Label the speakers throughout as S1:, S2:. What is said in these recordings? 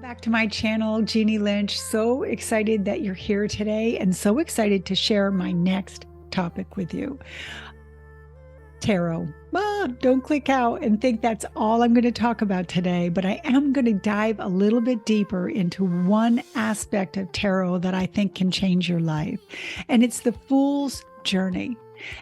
S1: Back to my channel, Jeannie Lynch. So excited that you're here today and so excited to share my next topic with you. Tarot. Don't click out and think that's all I'm going to talk about today, but I am going to dive a little bit deeper into one aspect of tarot that I think can change your life, and it's the Fool's Journey.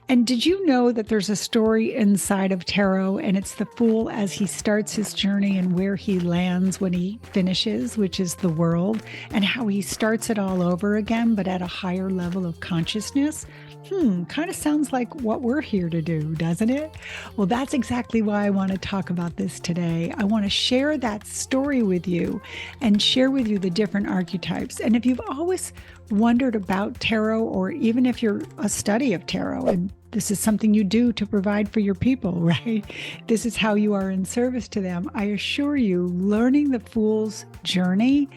S1: And did you know that there's a story inside of tarot, and it's the Fool as he starts his journey and where he lands when he finishes, which is the world, and how he starts it all over again, but at a higher level of consciousness? Kind of sounds like what we're here to do, doesn't it? Well, that's exactly why I want to talk about this today. I want to share that story with you and share with you the different archetypes. And if you've always wondered about tarot, or even if you're a study of tarot, and this is something you do to provide for your people, right? This is how you are in service to them. I assure you, learning the Fool's Journey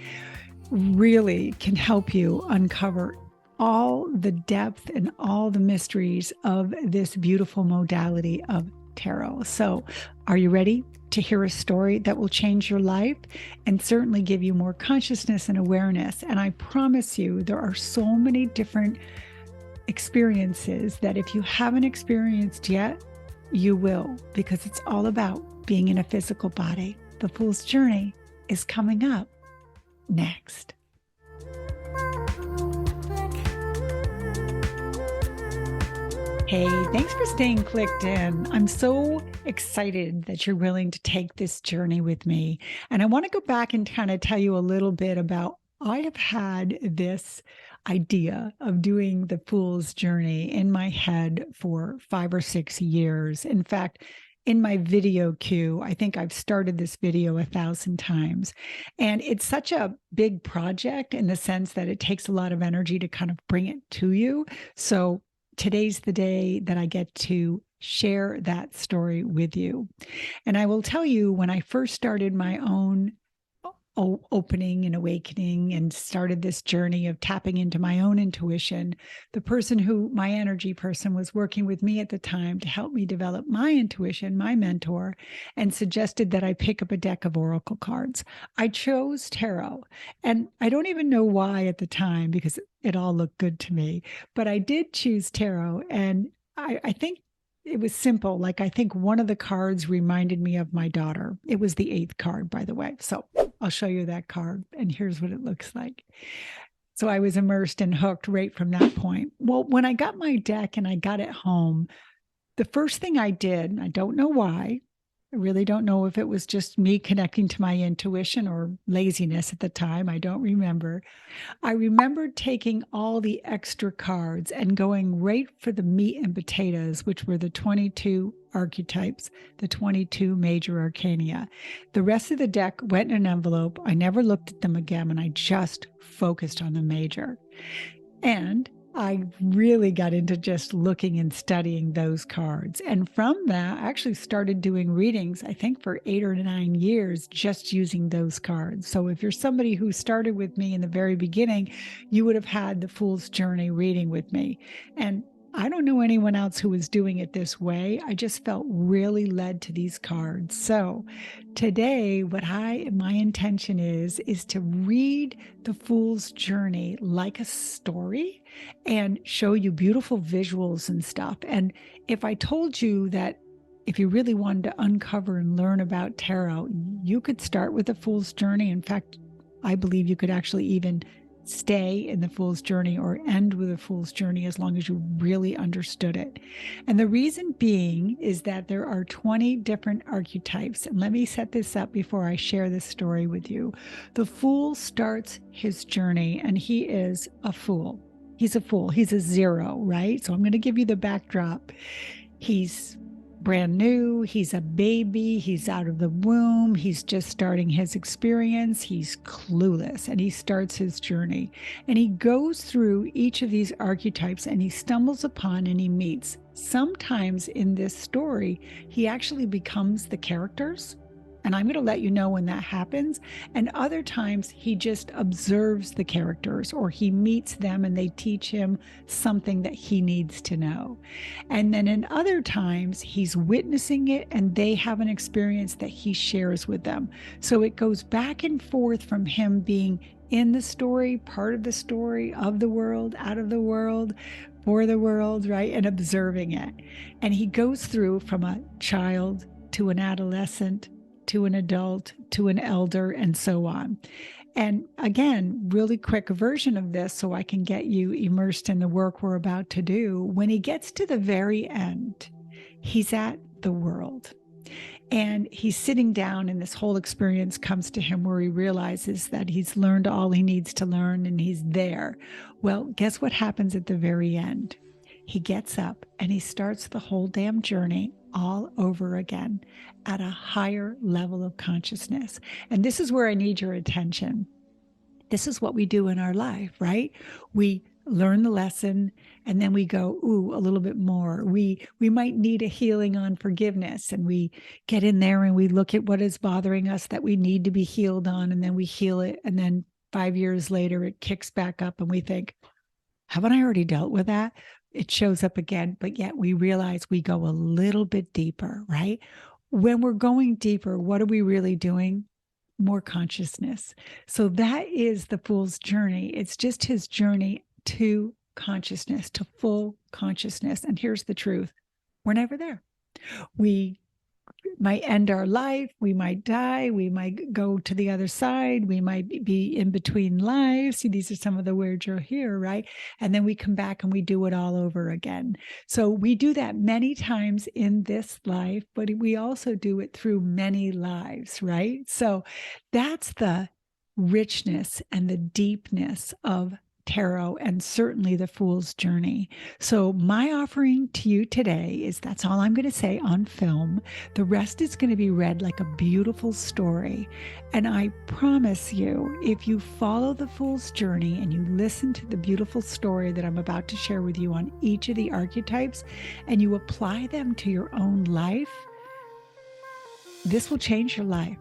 S1: really can help you uncover all the depth and all the mysteries of this beautiful modality of tarot. So, are you ready to hear a story that will change your life and certainly give you more consciousness and awareness? And I promise you, there are so many different experiences that if you haven't experienced yet, you will, because it's all about being in a physical body. The Fool's Journey is coming up next. Hey, thanks for staying clicked in. I'm so excited that you're willing to take this journey with me. And I want to go back and kind of tell you a little bit about, I have had this idea of doing the Fool's Journey in my head for 5 or 6 years. In fact, in my video queue, I think I've started this video 1,000 times. And it's such a big project in the sense that it takes a lot of energy to kind of bring it to you. So today's the day that I get to share that story with you. And I will tell you, when I first started my own opening and awakening and started this journey of tapping into my own intuition, the person who, my energy person, was working with me at the time to help me develop my intuition, my mentor, and suggested that I pick up a deck of oracle cards. I chose tarot, and I don't even know why at the time, because it all looked good to me, but I did choose tarot. And I think it was simple. Like, I think one of the cards reminded me of my daughter. It was the 8th card, by the way. So I'll show you that card, and here's what it looks like. So I was immersed and hooked right from that point. Well, when I got my deck and I got it home, the first thing I did, I don't know why, I really don't know if it was just me connecting to my intuition or laziness at the time. I don't remember. I remembered taking all the extra cards and going right for the meat and potatoes, which were the 22 archetypes, the 22 major arcana. The rest of the deck went in an envelope. I never looked at them again, and I just focused on the major. And I really got into just looking and studying those cards. And from that, I actually started doing readings, I think for 8 or 9 years, just using those cards. So if you're somebody who started with me in the very beginning, you would have had the Fool's Journey reading with me. And I don't know anyone else who was doing it this way. I just felt really led to these cards. So today, my intention is to read the Fool's Journey like a story and show you beautiful visuals and stuff. And if I told you that if you really wanted to uncover and learn about tarot, you could start with the Fool's Journey. In fact, I believe you could actually even stay in the Fool's Journey or end with a Fool's Journey as long as you really understood it. And the reason being is that there are 20 different archetypes. And let me set this up before I share this story with you. The Fool starts his journey, and he is a fool. He's a fool. He's a 0, right? So I'm going to give you the backdrop. He's brand new. He's a baby. He's out of the womb. He's just starting his experience. He's clueless, and he starts his journey. And he goes through each of these archetypes, and he stumbles upon and he meets. Sometimes in this story, he actually becomes the characters. And I'm going to let you know when that happens. And other times he just observes the characters, or he meets them and they teach him something that he needs to know. And then in other times he's witnessing it and they have an experience that he shares with them. So it goes back and forth from him being in the story, part of the story, of the world, out of the world, for the world, right? And observing it. And he goes through from a child to an adolescent to an adult, to an elder, and so on. And again, really quick version of this so I can get you immersed in the work we're about to do. When he gets to the very end, he's at the world. And he's sitting down, and this whole experience comes to him where he realizes that he's learned all he needs to learn and he's there. Well, guess what happens at the very end? He gets up and he starts the whole damn journey all over again at a higher level of consciousness. And this is where I need your attention. This is what we do in our life, right? We learn the lesson and then we go, ooh, a little bit more. We might need a healing on forgiveness, and we get in there and we look at what is bothering us that we need to be healed on, and then we heal it. And then 5 years later, it kicks back up and we think, haven't I already dealt with that? It shows up again, but yet we realize we go a little bit deeper, right? When we're going deeper, what are we really doing? More consciousness. So that is the fool's journey. It's just his journey to consciousness, to full consciousness. And here's the truth. We're never there. We might end our life, we might die, we might go to the other side, we might be in between lives. See, these are some of the words you'll hear, right? And then we come back and we do it all over again. So we do that many times in this life, but we also do it through many lives, right? So that's the richness and the deepness of tarot, and certainly the fool's journey. So my offering to you today is, that's all I'm going to say on film. The rest is going to be read like a beautiful story. And I promise you, if you follow the fool's journey and you listen to the beautiful story that I'm about to share with you on each of the archetypes, and you apply them to your own life, this will change your life.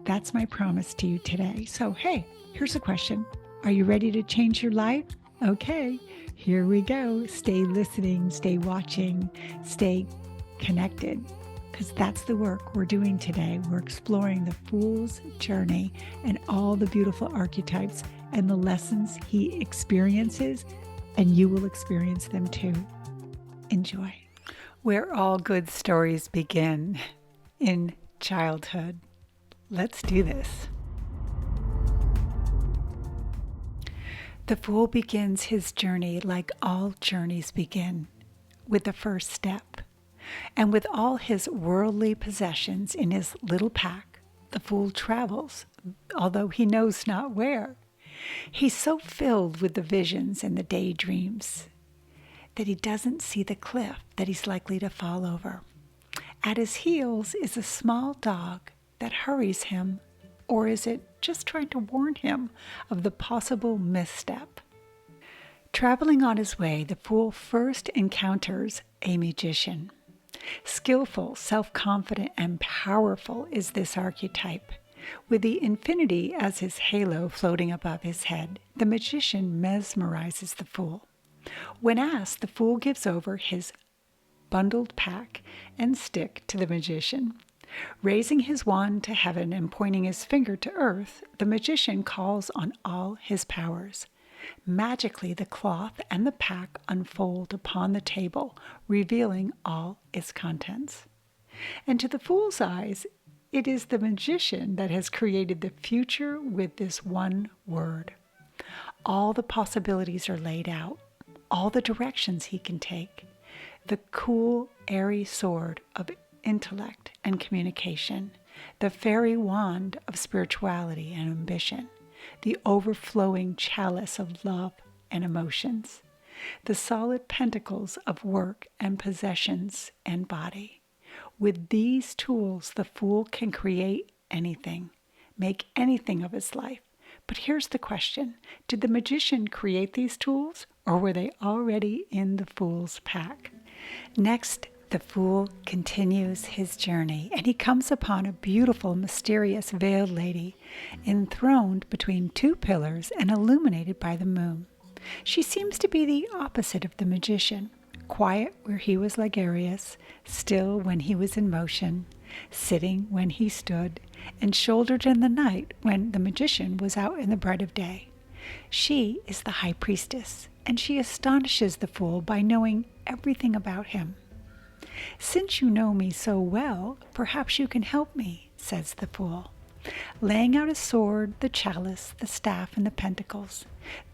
S1: That's my promise to you today. So, hey, here's a question. Are you ready to change your life? Okay, here we go. Stay listening, stay watching, stay connected, because that's the work we're doing today. We're exploring the fool's journey and all the beautiful archetypes and the lessons he experiences, and you will experience them too. Enjoy. Where all good stories begin, in childhood. Let's do this. The fool begins his journey like all journeys begin, with the first step. And with all his worldly possessions in his little pack, the fool travels, although he knows not where. He's so filled with the visions and the daydreams that he doesn't see the cliff that he's likely to fall over. At his heels is a small dog that hurries him, or is it just trying to warn him of the possible misstep? Traveling on his way, the fool first encounters a magician. Skillful, self-confident, and powerful is this archetype. With the infinity as his halo floating above his head, the magician mesmerizes the fool. When asked, the fool gives over his bundled pack and stick to the magician. Raising his wand to heaven and pointing his finger to earth, the magician calls on all his powers. Magically, the cloth and the pack unfold upon the table, revealing all its contents. And to the fool's eyes, it is the magician that has created the future with this one word. All the possibilities are laid out, all the directions he can take. The cool, airy sword of intellect and communication, the fairy wand of spirituality and ambition, the overflowing chalice of love and emotions, the solid pentacles of work and possessions and body. With these tools, the fool can create anything, make anything of his life. But here's the question. Did the magician create these tools, or were they already in the fool's pack? Next, The fool continues his journey, and he comes upon a beautiful, mysterious veiled lady enthroned between two pillars and illuminated by the moon. She seems to be the opposite of the magician, quiet where he was gregarious, still when he was in motion, sitting when he stood, and shouldered in the night when the magician was out in the bright of day. She is the high priestess, and she astonishes the fool by knowing everything about him. "Since you know me so well, perhaps you can help me," says the fool, laying out his sword, the chalice, the staff, and the pentacles.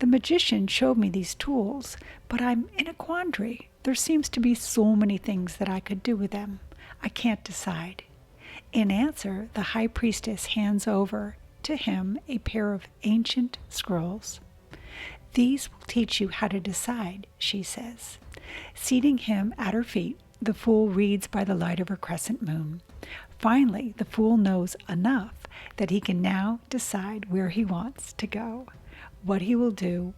S1: "The magician showed me these tools, but I'm in a quandary. There seems to be so many things that I could do with them. I can't decide." In answer, the high priestess hands over to him a pair of ancient scrolls. "These will teach you how to decide," she says. Seating him at her feet, the fool reads by the light of her crescent moon. Finally, the fool knows enough that he can now decide where he wants to go, what he will do,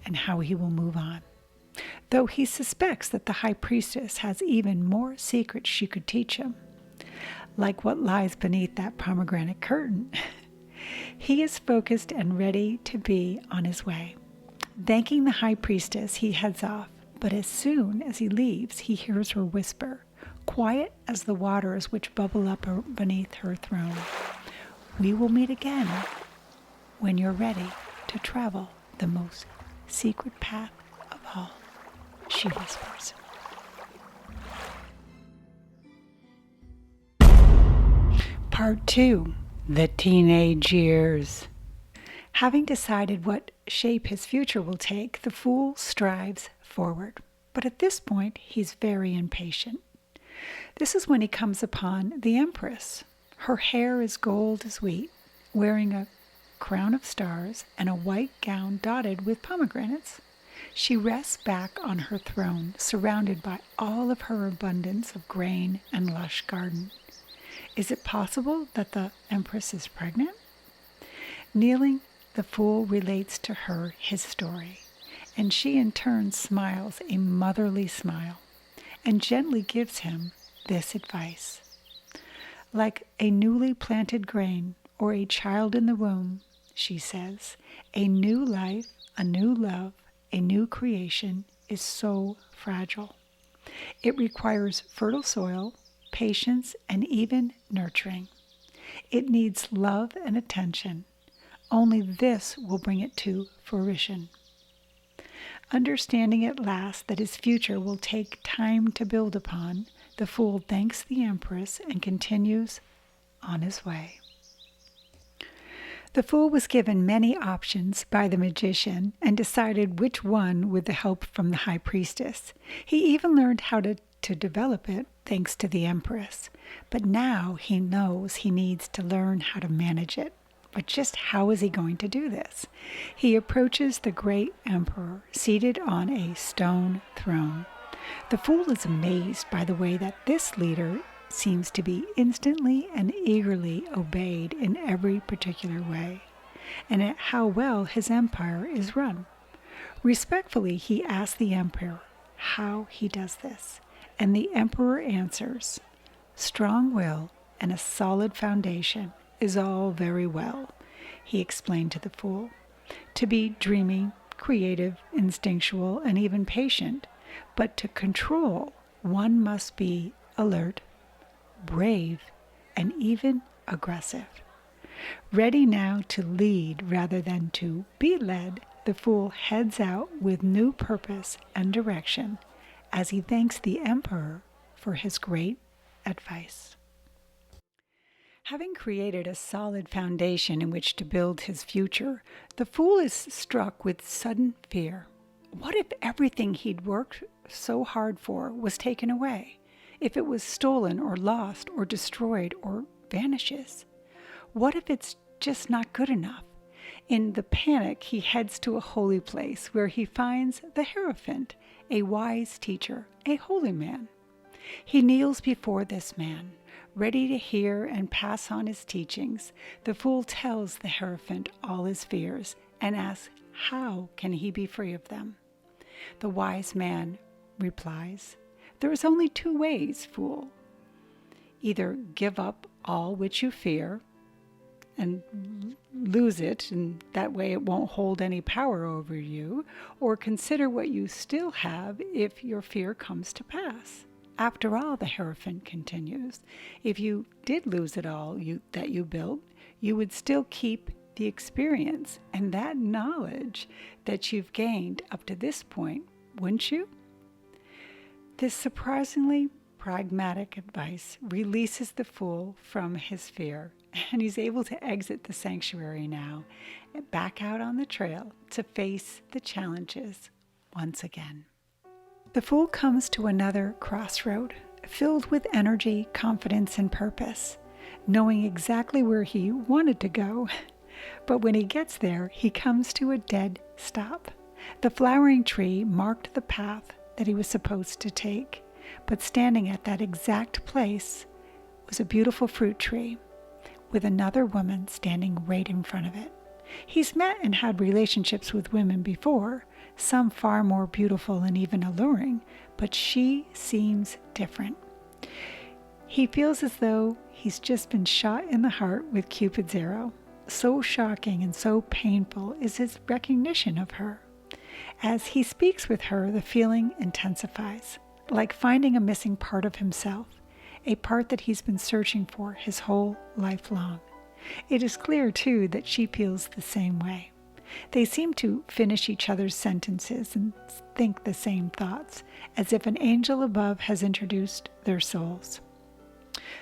S1: and how he will move on. Though he suspects that the high priestess has even more secrets she could teach him, like what lies beneath that pomegranate curtain. He is focused and ready to be on his way. Thanking the high priestess, he heads off, but as soon as he leaves, he hears her whisper, quiet as the waters which bubble up beneath her throne. "We will meet again when you're ready to travel the most secret path of all," she whispers. Part 2. The Teenage Years. Having decided what shape his future will take, the fool strives forward. But at this point, he's very impatient. This is when he comes upon the Empress. Her hair is gold as wheat, wearing a crown of stars and a white gown dotted with pomegranates. She rests back on her throne, surrounded by all of her abundance of grain and lush garden. Is it possible that the Empress is pregnant? Kneeling, the fool relates to her his story, and she in turn smiles a motherly smile and gently gives him this advice. "Like a newly planted grain or a child in the womb," she says, "a new life, a new love, a new creation is so fragile. It requires fertile soil, patience, and even nurturing. It needs love and attention. Only this will bring it to fruition." Understanding at last that his future will take time to build upon, the fool thanks the Empress and continues on his way. The fool was given many options by the magician and decided which one with the help from the high priestess. He even learned how to develop it thanks to the Empress. But now he knows he needs to learn how to manage it. But just how is he going to do this? He approaches the great emperor seated on a stone throne. The fool is amazed by the way that this leader seems to be instantly and eagerly obeyed in every particular way, and at how well his empire is run. Respectfully, he asks the emperor how he does this, and the emperor answers, "Strong will and a solid foundation is all very well," he explained to the fool. "To be dreamy, creative, instinctual, and even patient, but to control, one must be alert, brave, and even aggressive. Ready now to lead rather than to be led, the fool heads out with new purpose and direction as he thanks the emperor for his great advice." Having created a solid foundation in which to build his future, the fool is struck with sudden fear. What if everything he'd worked so hard for was taken away? If it was stolen or lost or destroyed or vanishes? What if it's just not good enough? In the panic, he heads to a holy place where he finds the Hierophant, a wise teacher, a holy man. He kneels before this man, ready to hear and pass on his teachings. The fool tells the Hierophant all his fears and asks how can he be free of them. The wise man replies, There is only two ways, fool. Either give up all which you fear and lose it, and that way it won't hold any power over you, or consider what you still have if your fear comes to pass. After all, the Hierophant continues, if you did lose it all that you built, you would still keep the experience and that knowledge that you've gained up to this point, wouldn't you? This surprisingly pragmatic advice releases the fool from his fear, and he's able to exit the sanctuary now and back out on the trail to face the challenges once again. The fool comes to another crossroad, filled with energy, confidence, and purpose, knowing exactly where he wanted to go. But when he gets there, he comes to a dead stop. The flowering tree marked the path that he was supposed to take, but standing at that exact place was a beautiful fruit tree with another woman standing right in front of it. He's met and had relationships with women before, some far more beautiful and even alluring, but she seems different. He feels as though he's just been shot in the heart with Cupid's arrow. So shocking and so painful is his recognition of her. As he speaks with her, the feeling intensifies, like finding a missing part of himself, a part that he's been searching for his whole life long. It is clear, too, that she feels the same way. They seem to finish each other's sentences and think the same thoughts, as if an angel above has introduced their souls.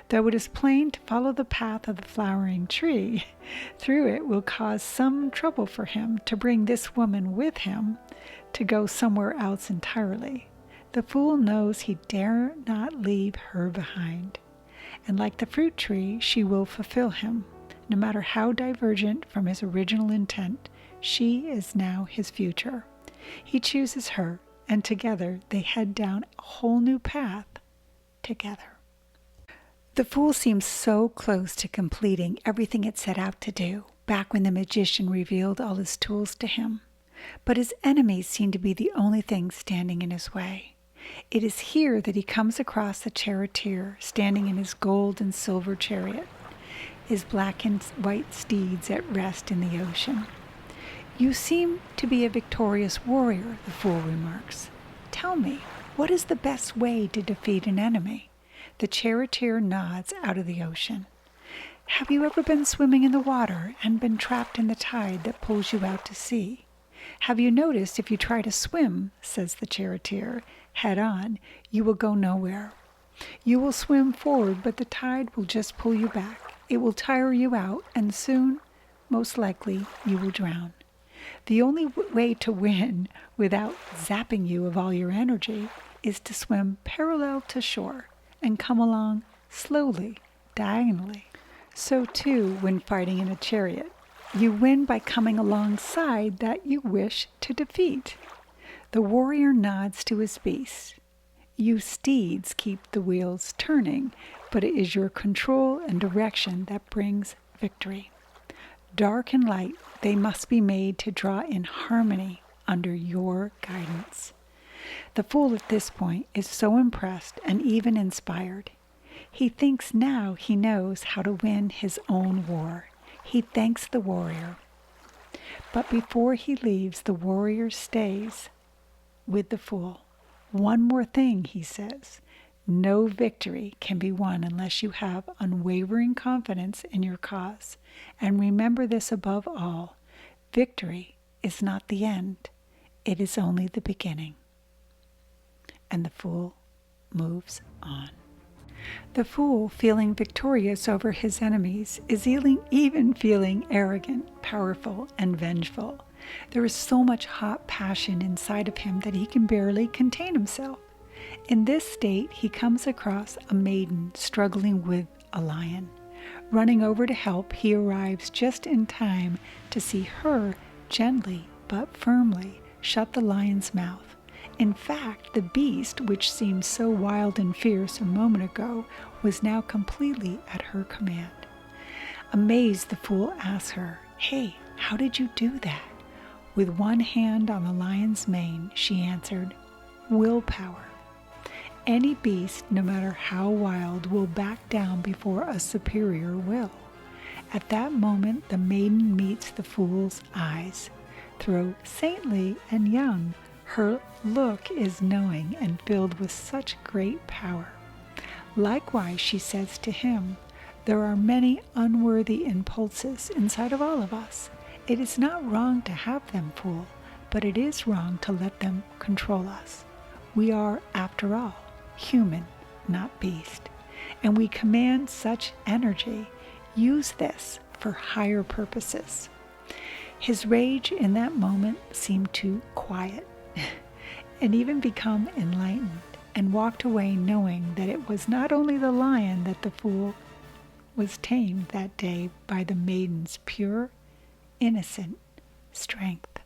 S1: Though it is plain to follow the path of the flowering tree, through it will cause some trouble for him to bring this woman with him to go somewhere else entirely. The fool knows he dare not leave her behind, and like the fruit tree, she will fulfill him. No matter how divergent from his original intent, she is now his future. He chooses her, and together they head down a whole new path together. The fool seems so close to completing everything it set out to do, back when the magician revealed all his tools to him. But his enemies seem to be the only things standing in his way. It is here that he comes across the charioteer standing in his gold and silver chariot, his black and white steeds at rest in the ocean. You seem to be a victorious warrior, the fool remarks. Tell me, what is the best way to defeat an enemy? The charioteer nods out of the ocean. Have you ever been swimming in the water and been trapped in the tide that pulls you out to sea? Have you noticed if you try to swim, says the charioteer, head on, you will go nowhere. You will swim forward, but the tide will just pull you back. It will tire you out, and soon, most likely, you will drown. The only way to win without zapping you of all your energy is to swim parallel to shore and come along slowly, diagonally. So too, when fighting in a chariot, you win by coming alongside that you wish to defeat. The warrior nods to his beast. You steeds keep the wheels turning, but it is your control and direction that brings victory. Dark and light, they must be made to draw in harmony under your guidance. The fool at this point is so impressed and even inspired. He thinks now he knows how to win his own war. He thanks the warrior. But before he leaves, the warrior stays with the fool. One more thing, he says. No victory can be won unless you have unwavering confidence in your cause. And remember this above all, victory is not the end. It is only the beginning. And the fool moves on. The fool, feeling victorious over his enemies, is even feeling arrogant, powerful, and vengeful. There is so much hot passion inside of him that he can barely contain himself. In this state, he comes across a maiden struggling with a lion. Running over to help, he arrives just in time to see her gently but firmly shut the lion's mouth. In fact, the beast, which seemed so wild and fierce a moment ago, was now completely at her command. Amazed, the fool asks her, "Hey, how did you do that?" With one hand on the lion's mane, she answered, "Willpower." Any beast, no matter how wild, will back down before a superior will. At that moment, the maiden meets the fool's eyes. Though saintly and young, her look is knowing and filled with such great power. Likewise, she says to him, there are many unworthy impulses inside of all of us. It is not wrong to have them, fool, but it is wrong to let them control us. We are, after all, human, not beast, and we command such energy. Use this for higher purposes. His rage in that moment seemed to quiet and even become enlightened, and walked away knowing that it was not only the lion that the fool was tamed that day by the maiden's pure, innocent strength.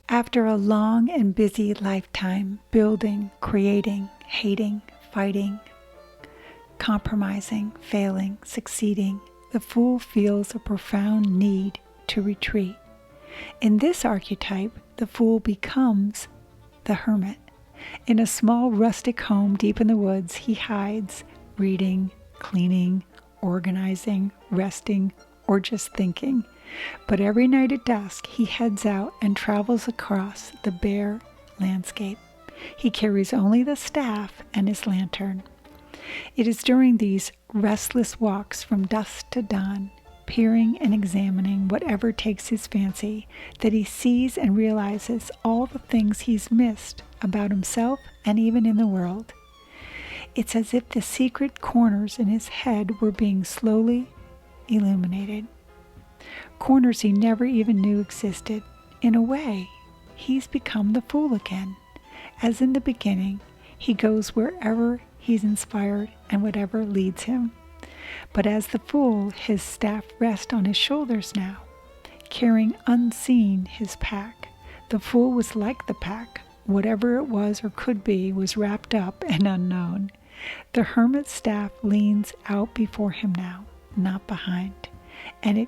S1: After a long and busy lifetime, building, creating, hating, fighting, compromising, failing, succeeding, the fool feels a profound need to retreat. In this archetype, the fool becomes the hermit. In a small rustic home deep in the woods, he hides, reading, cleaning, organizing, resting, or just thinking. But every night at dusk, he heads out and travels across the bare landscape. He carries only the staff and his lantern. It is during these restless walks from dusk to dawn, peering and examining whatever takes his fancy, that he sees and realizes all the things he's missed about himself and even in the world. It's as if the secret corners in his head were being slowly illuminated. Corners he never even knew existed. In a way, he's become the fool again. As in the beginning, he goes wherever he's inspired and whatever leads him. But as the fool, his staff rests on his shoulders now, carrying unseen his pack. The fool was like the pack. Whatever it was or could be was wrapped up and unknown. The hermit's staff leans out before him now, not behind, and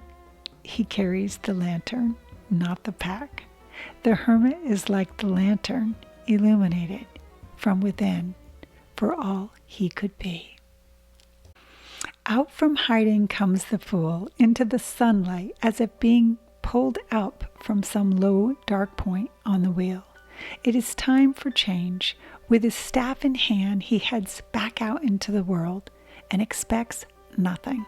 S1: he carries the lantern, not the pack. The hermit is like the lantern, illuminated from within for all he could be. Out from hiding comes the fool into the sunlight, as if being pulled up from some low, dark point on the wheel. It is time for change. With his staff in hand, he heads back out into the world and expects nothing.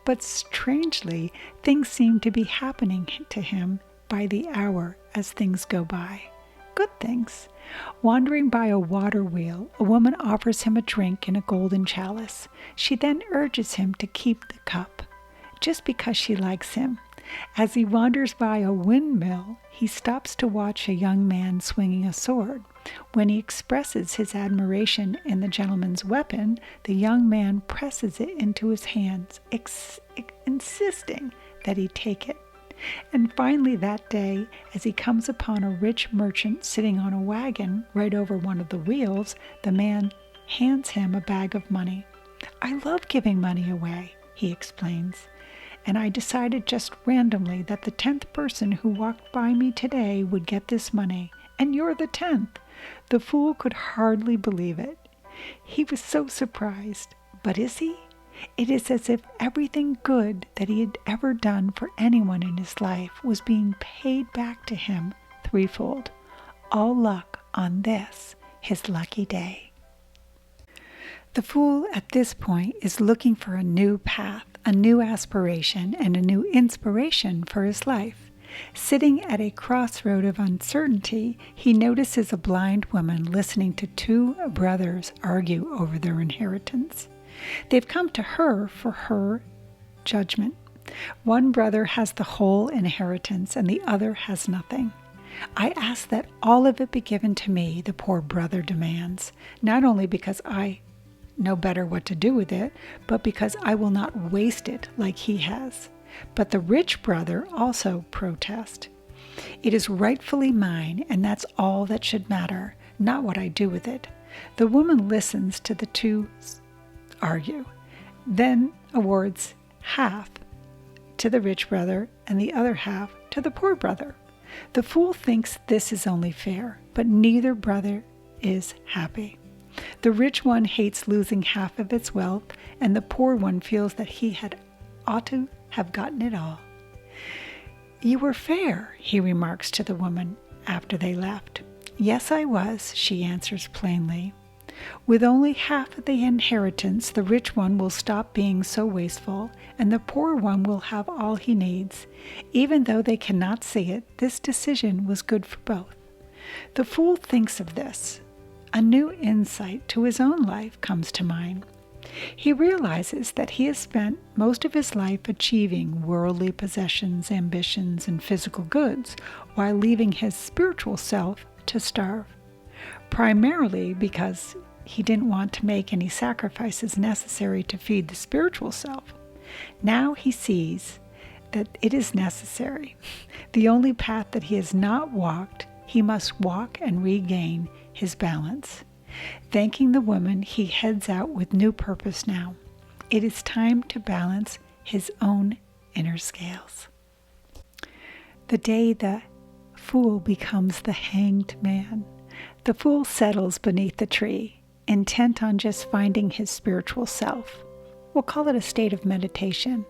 S1: But strangely, things seem to be happening to him by the hour as things go by. Good things. Wandering by a water wheel, a woman offers him a drink in a golden chalice. She then urges him to keep the cup, just because she likes him. As he wanders by a windmill, he stops to watch a young man swinging a sword. When he expresses his admiration in the gentleman's weapon, the young man presses it into his hands, insisting that he take it. And finally that day, as he comes upon a rich merchant sitting on a wagon right over one of the wheels, the man hands him a bag of money. "I love giving money away," he explains. "And I decided just randomly that the 10th person who walked by me today would get this money, and you're the 10th. The fool could hardly believe it. He was so surprised. But is he? It is as if everything good that he had ever done for anyone in his life was being paid back to him threefold. All luck on this, his lucky day. The fool at this point is looking for a new path, a new aspiration, and a new inspiration for his life. Sitting at a crossroad of uncertainty, he notices a blind woman listening to two brothers argue over their inheritance. They've come to her for her judgment. One brother has the whole inheritance and the other has nothing. "I ask that all of it be given to me," the poor brother demands, "not only because I know better what to do with it, but because I will not waste it like he has." But the rich brother also protests. "It is rightfully mine, and that's all that should matter, not what I do with it." The woman listens to the two argue, then awards half to the rich brother and the other half to the poor brother. The fool thinks this is only fair, but neither brother is happy. The rich one hates losing half of its wealth, and the poor one feels that he ought to have gotten it all. "You were fair," he remarks to the woman after they left. "Yes, I was," she answers plainly. "With only half of the inheritance, the rich one will stop being so wasteful, and the poor one will have all he needs. Even though they cannot see it, this decision was good for both." The fool thinks of this. A new insight to his own life comes to mind. He realizes that he has spent most of his life achieving worldly possessions, ambitions, and physical goods, while leaving his spiritual self to starve, primarily because he didn't want to make any sacrifices necessary to feed the spiritual self. Now he sees that it is necessary. The only path that he has not walked, he must walk and regain his balance. Thanking the woman, he heads out with new purpose now. It is time to balance his own inner scales. The day the fool becomes the hanged man. The fool settles beneath the tree, intent on just finding his spiritual self. We'll call it a state of meditation.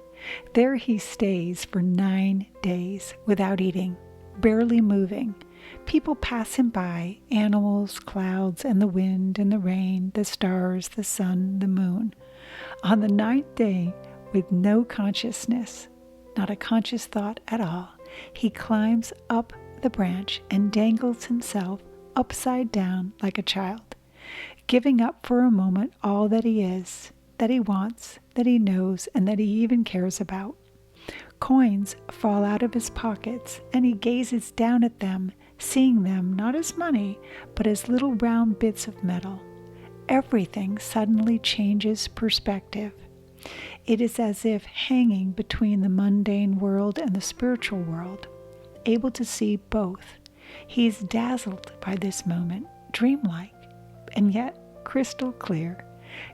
S1: There he stays for 9 days without eating, barely moving. People pass him by, animals, clouds, and the wind and the rain, the stars, the sun, the moon. On the 9th day, with no consciousness, not a conscious thought at all, he climbs up the branch and dangles himself upside down like a child, giving up for a moment all that he is, that he wants, that he knows, and that he even cares about. Coins fall out of his pockets, and he gazes down at them, seeing them not as money, but as little round bits of metal. Everything suddenly changes perspective. It is as if hanging between the mundane world and the spiritual world, able to see both. He is dazzled by this moment, dreamlike, and yet crystal clear.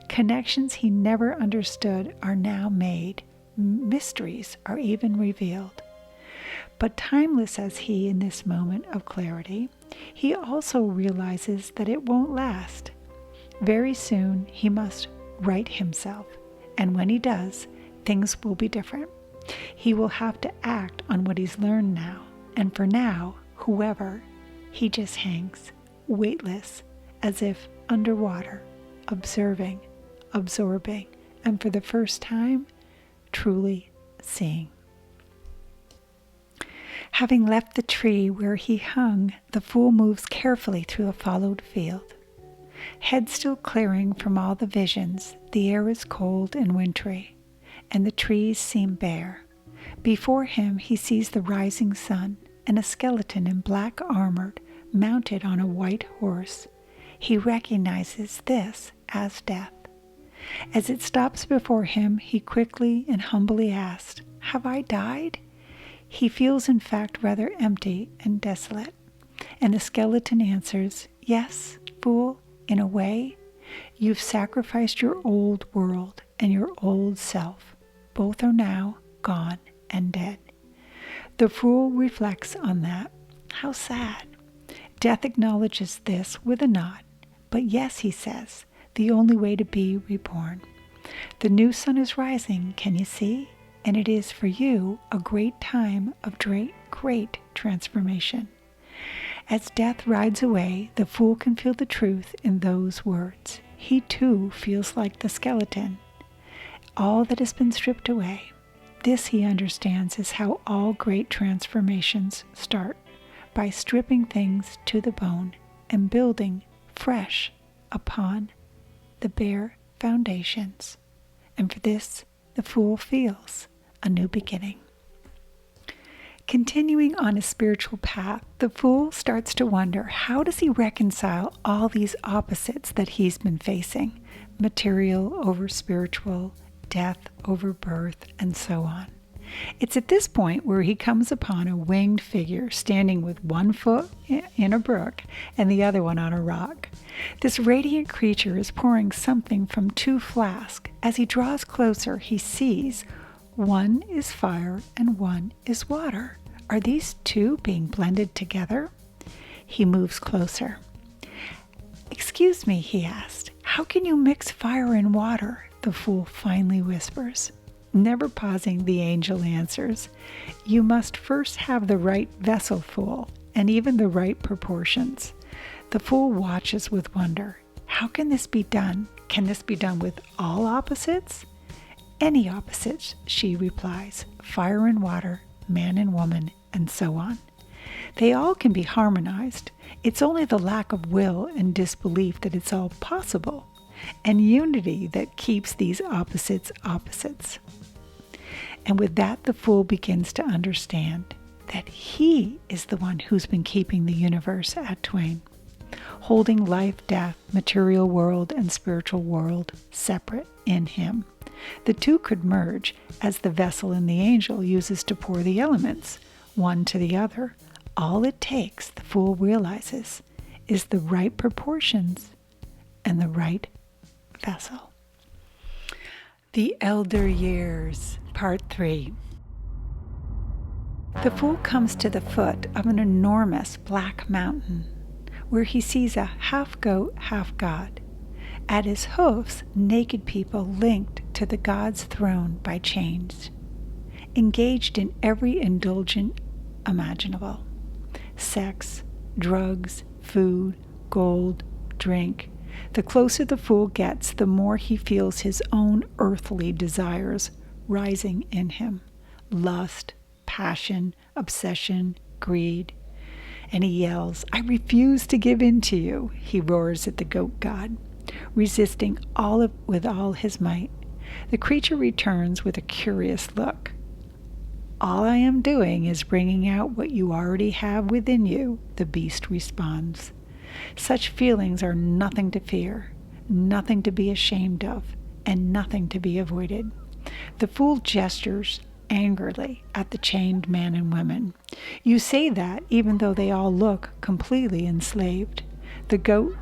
S1: Connections he never understood are now made. Mysteries are even revealed. But timeless as he in this moment of clarity, he also realizes that it won't last. Very soon he must right himself, and when he does, things will be different. He will have to act on what he's learned now, and for now, whoever, he just hangs, weightless, as if underwater, observing, absorbing, and for the first time, truly seeing. Having left the tree where he hung, the fool moves carefully through a followed field. Head still clearing from all the visions, the air is cold and wintry, and the trees seem bare. Before him he sees the rising sun and a skeleton in black armor mounted on a white horse. He recognizes this as death. As it stops before him, he quickly and humbly asks, "Have I died?" He feels in fact rather empty and desolate, and the skeleton answers, "Yes, fool, in a way. You've sacrificed your old world and your old self. Both are now gone and dead." The fool reflects on that. How sad. Death acknowledges this with a nod. But yes, he says, the only way to be reborn. The new sun is rising, can you see? And it is for you a great time of great transformation. As death rides away, the fool can feel the truth in those words. He too feels like the skeleton. All that has been stripped away. This, he understands, is how all great transformations start, by stripping things to the bone and building fresh upon the bare foundations. And for this, the fool feels a new beginning. Continuing on his spiritual path, the fool starts to wonder, how does he reconcile all these opposites that he's been facing? Material over spiritual, death over birth, and so on. It's at this point where he comes upon a winged figure standing with one foot in a brook and the other one on a rock. This radiant creature is pouring something from 2 flasks. As he draws closer, he sees one is fire and one is water. Are these 2 being blended together? He moves closer. "Excuse "Excuse me," he asked, "how can you mix fire and water?" The fool finally whispers. Never pausing, the angel answers, "You must first have the right vessel, fool, and even the right proportions." The fool watches with wonder. How can this be done? Can this be done with all opposites? Any opposites, she replies. Fire and water, man and woman, and so on. They all can be harmonized. It's only the lack of will and disbelief that it's all possible, and unity that keeps these opposites opposites. And with that, the fool begins to understand that he is the one who's been keeping the universe at twain, holding life, death, material world, and spiritual world separate in him. The two could merge as the vessel and the angel uses to pour the elements, one to the other. All it takes, the fool realizes, is the right proportions and the right vessel. The Elder Years, Part 3. The fool comes to the foot of an enormous black mountain, where he sees a half-goat, half-god. At his hoofs, naked people linked to the god's throne by chains, engaged in every indulgence imaginable. Sex, drugs, food, gold, drink. The closer the fool gets, the more he feels his own earthly desires rising in him. Lust, passion, obsession, greed. And he yells, "I refuse to give in to you," he roars at the goat god, resisting with all his might. The creature returns with a curious look. "All I am doing is bringing out what you already have within you," the beast responds. Such feelings are nothing to fear, nothing to be ashamed of, and nothing to be avoided. The fool gestures angrily at the chained man and women. You say that even though they all look completely enslaved. The goat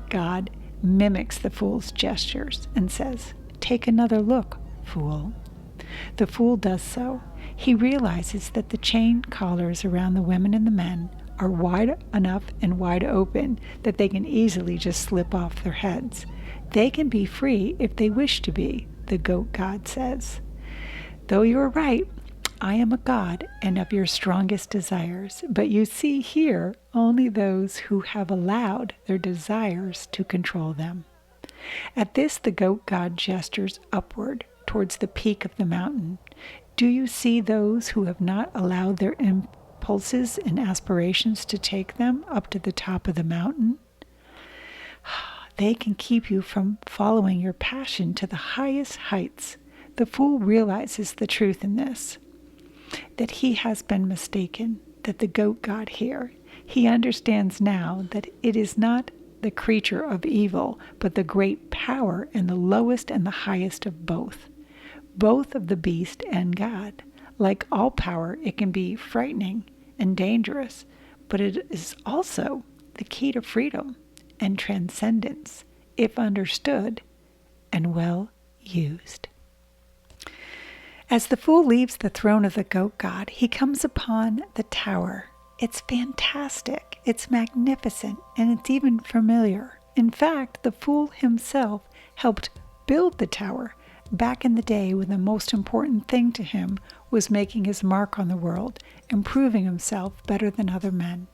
S1: god mimics the fool's gestures and says, "Take another look, fool." The fool does so. He realizes that the chain collars around the women and the men are wide enough and wide open that they can easily just slip off their heads. They can be free if they wish to be, the goat god says. "Though you are right, I am a god and of your strongest desires, but you see here only those who have allowed their desires to control them." At this, the goat god gestures upward towards the peak of the mountain. "Do you see those who have not allowed their impulses and aspirations to take them up to the top of the mountain? They can keep you from following your passion to the highest heights." The fool realizes the truth in this, that he has been mistaken, that the goat god here, he understands now that it is not the creature of evil, but the great power and the lowest and the highest of both of the beast and God. Like all power, it can be frightening and dangerous, but it is also the key to freedom and transcendence, if understood and well used. As the fool leaves the throne of the goat god, he comes upon the tower. It's fantastic, it's magnificent, and it's even familiar. In fact, the fool himself helped build the tower back in the day when the most important thing to him was making his mark on the world and proving himself better than other men.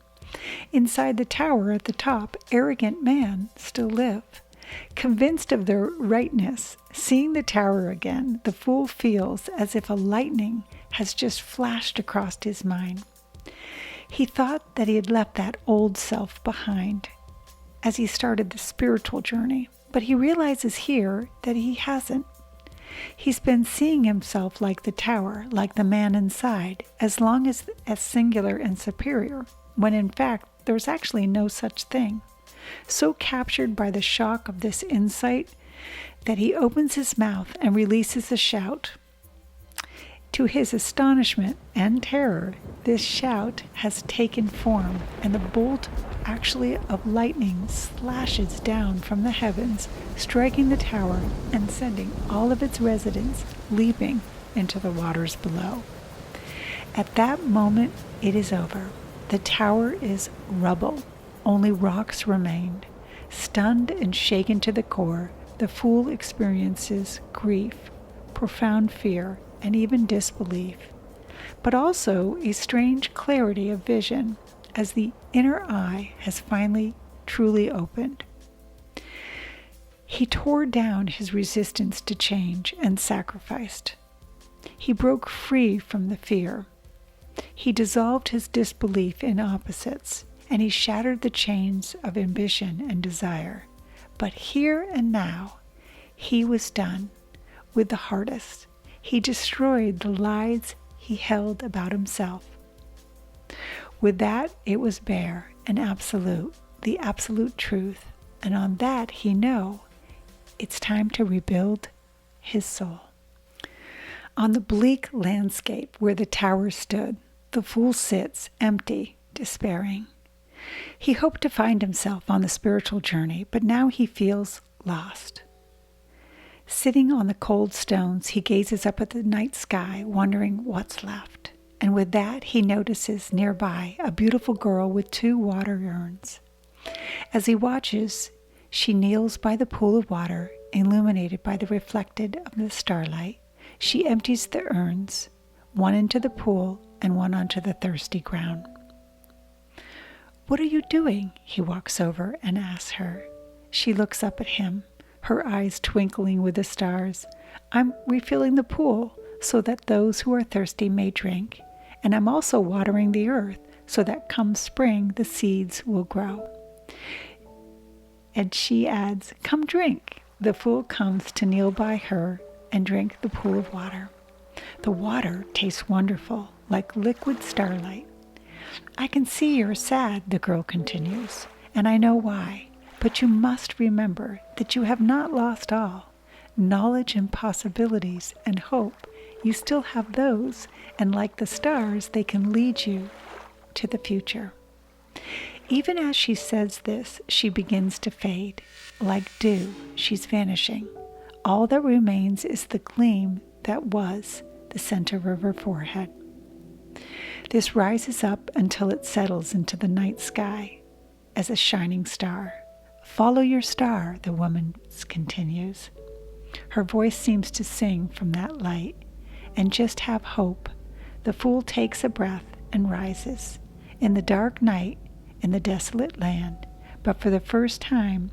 S1: Inside the tower at the top, arrogant men still live. Convinced of their rightness, seeing the tower again, the fool feels as if a lightning has just flashed across his mind. He thought that he had left that old self behind as he started the spiritual journey, but he realizes here that he hasn't. He's been seeing himself like the tower, like the man inside, as long as singular and superior, when in fact there's actually no such thing. So captured by the shock of this insight that he opens his mouth and releases a shout. To his astonishment and terror, this shout has taken form, and the bolt actually of lightning slashes down from the heavens, striking the tower and sending all of its residents leaping into the waters below. At that moment, it is over. The tower is rubble. Only rocks remained. Stunned and shaken to the core, the fool experiences grief, profound fear, and even disbelief, but also a strange clarity of vision as the inner eye has finally truly opened. He tore down his resistance to change and sacrificed. He broke free from the fear. He dissolved his disbelief in opposites, and he shattered the chains of ambition and desire. But here and now, he was done with the hardest. He destroyed the lies he held about himself. With that, it was bare and absolute, the absolute truth. And on that, he knew it's time to rebuild his soul. On the bleak landscape where the tower stood, the fool sits, empty, despairing. He hoped to find himself on the spiritual journey, but now he feels lost. Sitting on the cold stones, he gazes up at the night sky, wondering what's left. And with that, he notices nearby a beautiful girl with 2 water urns. As he watches, she kneels by the pool of water, illuminated by the reflected of the starlight. She empties the urns, one into the pool and one onto the thirsty ground. "What are you doing?" He walks over and asks her. She looks up at him, her eyes twinkling with the stars. "I'm refilling the pool so that those who are thirsty may drink, and I'm also watering the earth so that come spring the seeds will grow." And she adds, "Come drink." The fool comes to kneel by her and drink the pool of water. The water tastes wonderful, like liquid starlight. "I can see you're sad," the girl continues, "and I know why. But you must remember that you have not lost all. Knowledge and possibilities and hope, you still have those, and like the stars, they can lead you to the future." Even as she says this, she begins to fade. Like dew, she's vanishing. All that remains is the gleam that was the center of her forehead. This rises up until it settles into the night sky as a shining star. "Follow your star," the woman continues. Her voice seems to sing from that light. "And just have hope." The fool takes a breath and rises. In the dark night, in the desolate land, but for the first time,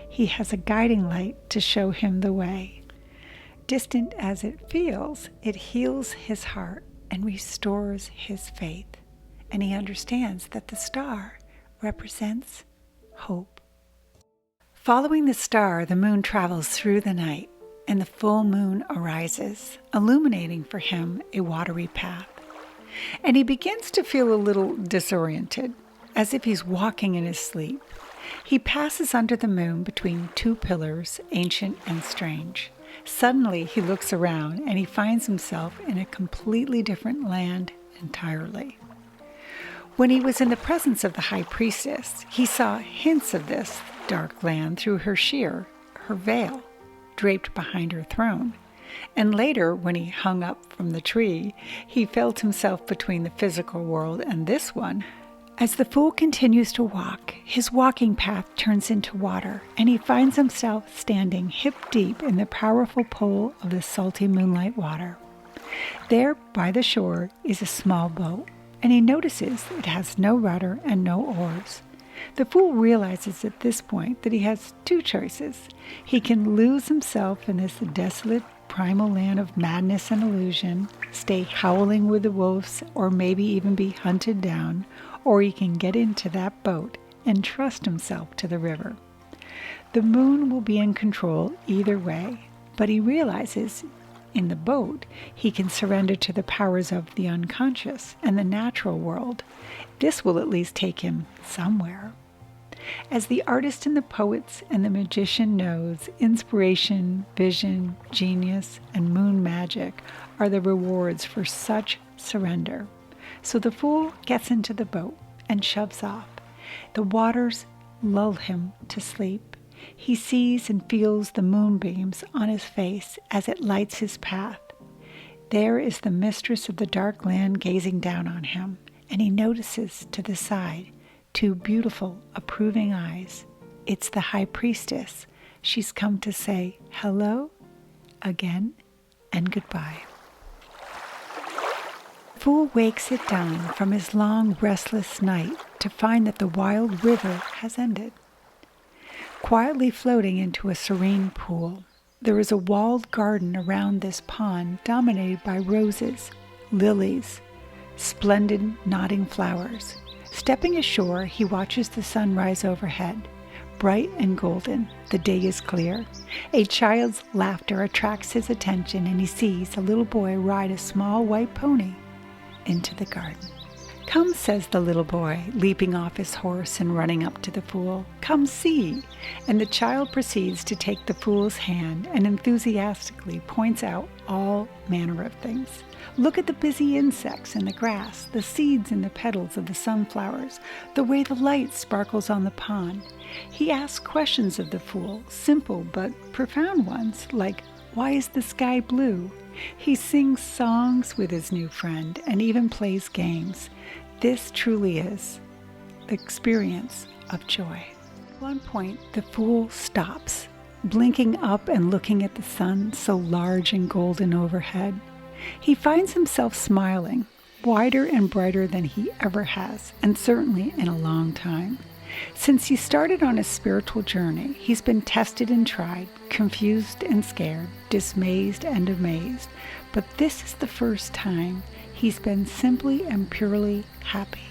S1: he has a guiding light to show him the way. Distant as it feels, it heals his heart and restores his faith. And he understands that the star represents hope. Following the star, the moon travels through the night, and the full moon arises, illuminating for him a watery path. And he begins to feel a little disoriented, as if he's walking in his sleep. He passes under the moon between 2 pillars, ancient and strange. Suddenly, he looks around and he finds himself in a completely different land entirely. When he was in the presence of the High Priestess, he saw hints of this dark land through her her veil, draped behind her throne. And later, when he hung up from the tree, he felt himself between the physical world and this one. As the fool continues to walk, his walking path turns into water, and he finds himself standing hip-deep in the powerful pull of the salty moonlight water. There, by the shore, is a small boat, and he notices it has no rudder and no oars. The fool realizes at this point that he has 2 choices. He can lose himself in this desolate, primal land of madness and illusion, stay howling with the wolves, or maybe even be hunted down, or he can get into that boat and trust himself to the river. The moon will be in control either way, but he realizes in the boat he can surrender to the powers of the unconscious and the natural world. This will at least take him somewhere. As the artist and the poets and the magician knows, inspiration, vision, genius, and moon magic are the rewards for such surrender. So the fool gets into the boat and shoves off. The waters lull him to sleep. He sees and feels the moonbeams on his face as it lights his path. There is the mistress of the dark land gazing down on him, and he notices to the side 2 beautiful, approving eyes. It's the High Priestess. She's come to say hello, again, and goodbye. The Fool wakes at dawn from his long, restless night to find that the wild river has ended. Quietly floating into a serene pool, there is a walled garden around this pond dominated by roses, lilies, splendid nodding flowers. Stepping ashore, he watches the sun rise overhead. Bright and golden, the day is clear. A child's laughter attracts his attention, and he sees a little boy ride a small white pony into the garden. "Come," says the little boy, leaping off his horse and running up to the Fool. "Come see." And the child proceeds to take the Fool's hand and enthusiastically points out all manner of things. Look at the busy insects in the grass, the seeds in the petals of the sunflowers, the way the light sparkles on the pond. He asks questions of the Fool, simple but profound ones, like, why is the sky blue? He sings songs with his new friend and even plays games. This truly is the experience of joy. At one point, the Fool stops, blinking up and looking at the sun so large and golden overhead. He finds himself smiling, wider and brighter than he ever has, and certainly in a long time. Since he started on his spiritual journey, he's been tested and tried, confused and scared, dismayed and amazed. But this is the first time he's been simply and purely happy.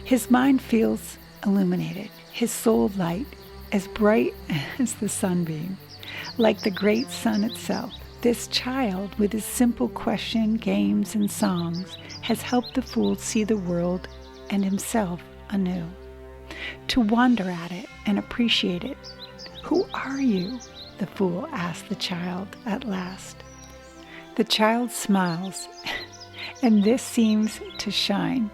S1: His mind feels illuminated, his soul light, as bright as the sunbeam. Like the great sun itself, this child, with his simple question, games, and songs, has helped the Fool see the world and himself anew. To wonder at it and appreciate it. "Who are you?" the Fool asked the child at last. The child smiles, and this seems to shine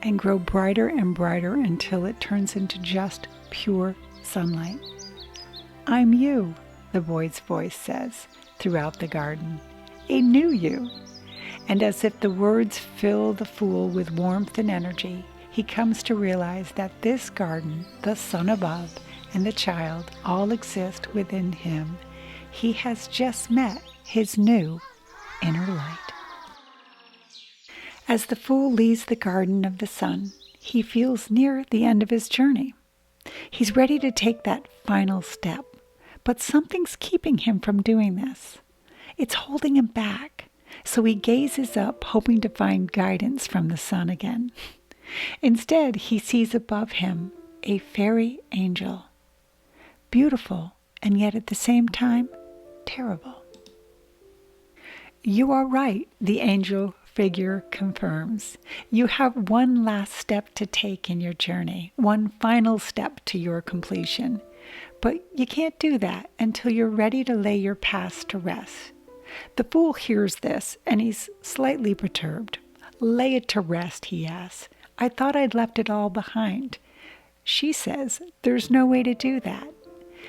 S1: and grow brighter and brighter until it turns into just pure sunlight. "I'm you," the boy's voice says throughout the garden. "A new you." And as if the words fill the Fool with warmth and energy, he comes to realize that this garden, the sun above, and the child all exist within him. He has just met his new inner light. As the Fool leaves the garden of the sun, he feels near the end of his journey. He's ready to take that final step, but something's keeping him from doing this. It's holding him back, so he gazes up, hoping to find guidance from the sun again. Instead, he sees above him a fairy angel, beautiful and yet at the same time terrible. "You are right," the angel figure confirms. "You have one last step to take in your journey, one final step to your completion. But you can't do that until you're ready to lay your past to rest." The Fool hears this, and he's slightly perturbed. "Lay it to rest," he asks. "I thought I'd left it all behind." She says, "There's no way to do that."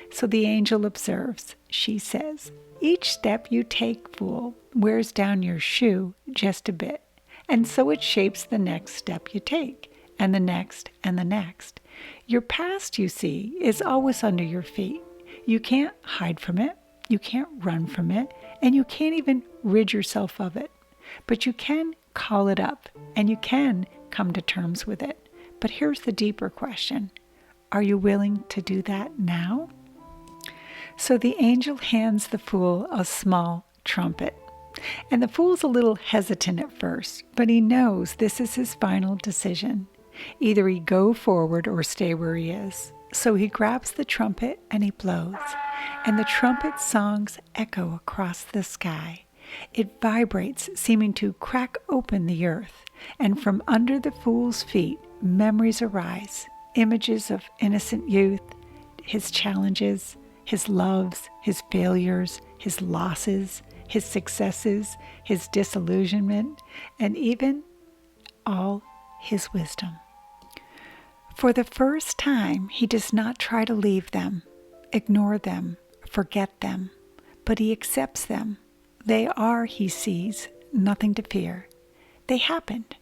S1: So the angel observes. She says, "Each step you take, Fool, wears down your shoe just a bit, and so it shapes the next step you take, and the next, and the next. Your past, you see, is always under your feet. You can't hide from it, you can't run from it, and you can't even rid yourself of it. But you can call it up, and you can come to terms with it. But here's the deeper question. Are you willing to do that now?" So the angel hands the Fool a small trumpet. And the Fool's a little hesitant at first, but he knows this is his final decision. Either he go forward or stay where he is. So he grabs the trumpet and he blows, and the trumpet songs echo across the sky. It vibrates, seeming to crack open the earth, and from under the Fool's feet, memories arise, images of innocent youth, his challenges, his loves, his failures, his losses, his successes, his disillusionment, and even all his wisdom. For the first time, he does not try to leave them, ignore them, forget them, but he accepts them. They are, he sees, nothing to fear. They happened,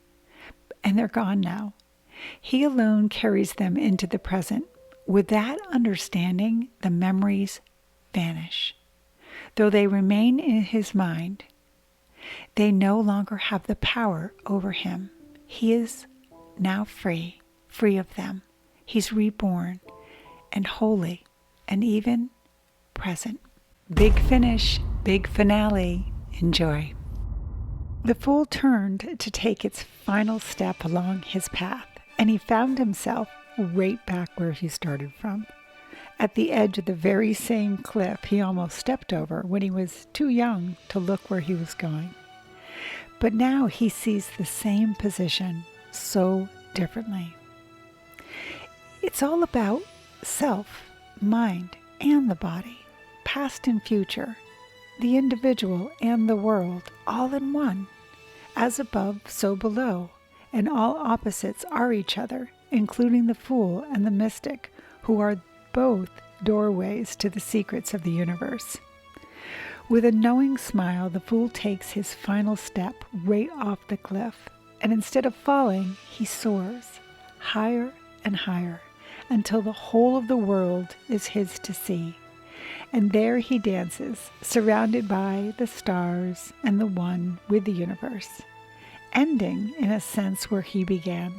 S1: and they're gone now. He alone carries them into the present, With that understanding, the memories vanish. Though they remain in his mind, they no longer have the power over him. He is now free of them. He's reborn and holy and even present. Big finish, big finale. Enjoy. The Fool turned to take its final step along his path, and he found himself right back where he started from, at the edge of the very same cliff he almost stepped over when he was too young to look where he was going. But now he sees the same position so differently. It's all about self, mind, and the body, past and future, the individual and the world, all in one. As above, so below, and all opposites are each other, including the Fool and the Mystic, who are both doorways to the secrets of the universe. With a knowing smile, the Fool takes his final step right off the cliff, and instead of falling, he soars higher and higher until the whole of the world is his to see. And there he dances, surrounded by the stars and the one with the universe, ending in a sense where he began,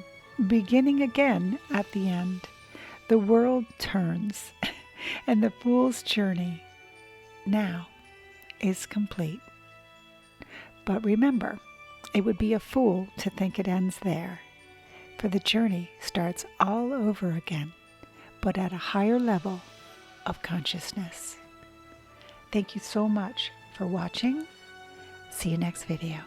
S1: beginning again at the end. The world turns, and the Fool's journey now is complete. But remember, it would be a fool to think it ends there, for the journey starts all over again, but at a higher level of consciousness. Thank you so much for watching. See you next video.